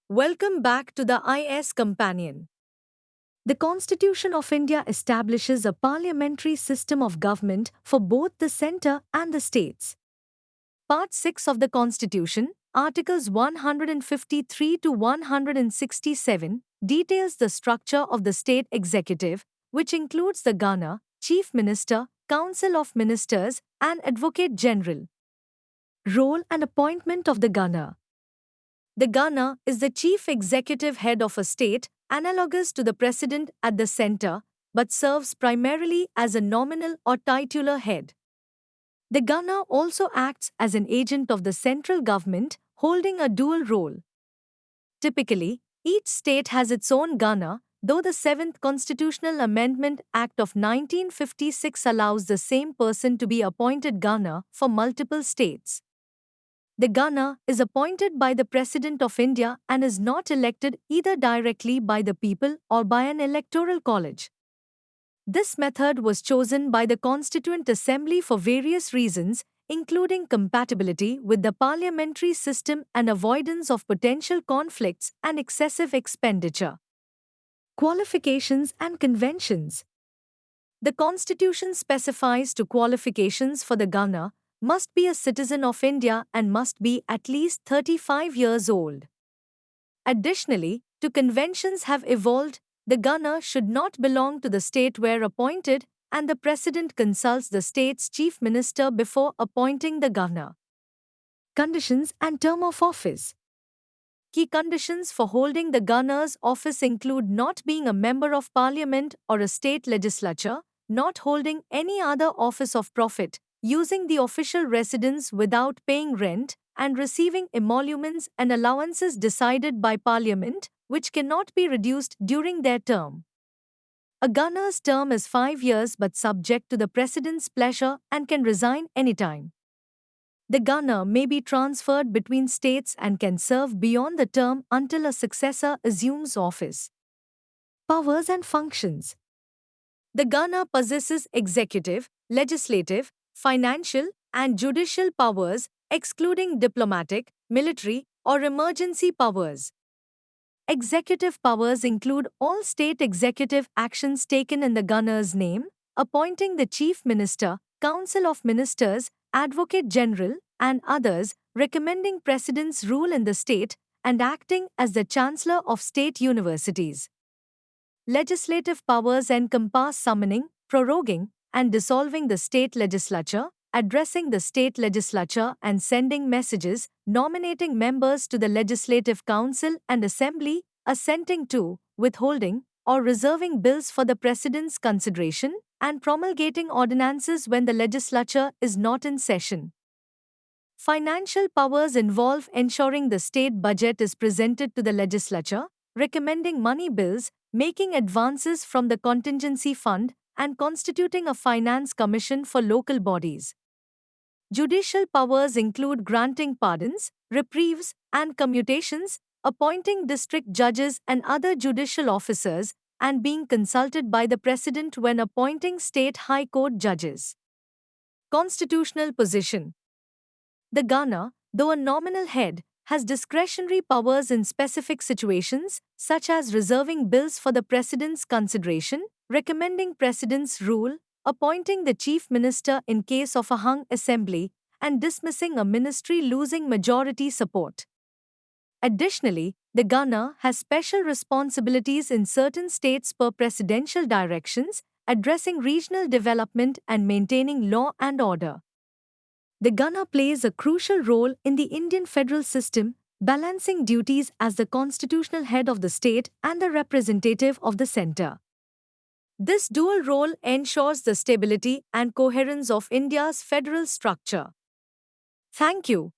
Welcome back to the IS Companion. The Constitution of India establishes a parliamentary system of government for both the centre and the states. Part 6 of the Constitution, Articles 153 to 167, details the structure of the state executive, which includes the Governor, Chief Minister, Council of Ministers, and Advocate General. Role and appointment of the Governor. The Governor is the chief executive head of a state, analogous to the president at the center, but serves primarily as a nominal or titular head. The Governor also acts as an agent of the central government, holding a dual role. Typically, each state has its own Governor, though the 7th Constitutional Amendment Act of 1956 allows the same person to be appointed Governor for multiple states. The Governor is appointed by the President of India and is not elected either directly by the people or by an electoral college. This method was chosen by the Constituent Assembly for various reasons, including compatibility with the parliamentary system and avoidance of potential conflicts and excessive expenditure. Qualifications and conventions. The Constitution specifies two qualifications for the Governor: must be a citizen of India and must be at least 35 years old. Additionally, two conventions have evolved: the Governor should not belong to the state where appointed, and the President consults the state's Chief Minister before appointing the Governor. Conditions and term of office. Key conditions for holding the Governor's office include not being a member of Parliament or a state legislature, not holding any other office of profit, using the official residence without paying rent, and receiving emoluments and allowances decided by Parliament, which cannot be reduced during their term. A Governor's term is 5 years but subject to the President's pleasure and can resign anytime. The Governor may be transferred between states and can serve beyond the term until a successor assumes office. Powers and functions. The Governor possesses executive, legislative, financial, and judicial powers, excluding diplomatic, military, or emergency powers. Executive powers include all state executive actions taken in the Governor's name, appointing the Chief Minister, Council of Ministers, Advocate General, and others, recommending President's rule in the state, and acting as the Chancellor of state universities. Legislative powers encompass summoning, proroguing, and dissolving the state legislature, addressing the state legislature and sending messages, nominating members to the Legislative Council and Assembly, assenting to, withholding, or reserving bills for the President's consideration, and promulgating ordinances when the legislature is not in session. Financial powers involve ensuring the state budget is presented to the legislature, recommending money bills, making advances from the contingency fund, and constituting a finance commission for local bodies. Judicial powers include granting pardons, reprieves, and commutations, appointing district judges and other judicial officers, and being consulted by the President when appointing state high court judges. Constitutional position. The Governor, though a nominal head, has discretionary powers in specific situations, such as reserving bills for the President's consideration, recommending President's rule, appointing the Chief Minister in case of a hung assembly, and dismissing a ministry losing majority support. Additionally, the Governor has special responsibilities in certain states per presidential directions, addressing regional development and maintaining law and order. The Governor plays a crucial role in the Indian federal system, balancing duties as the constitutional head of the state and the representative of the centre. This dual role ensures the stability and coherence of India's federal structure. Thank you.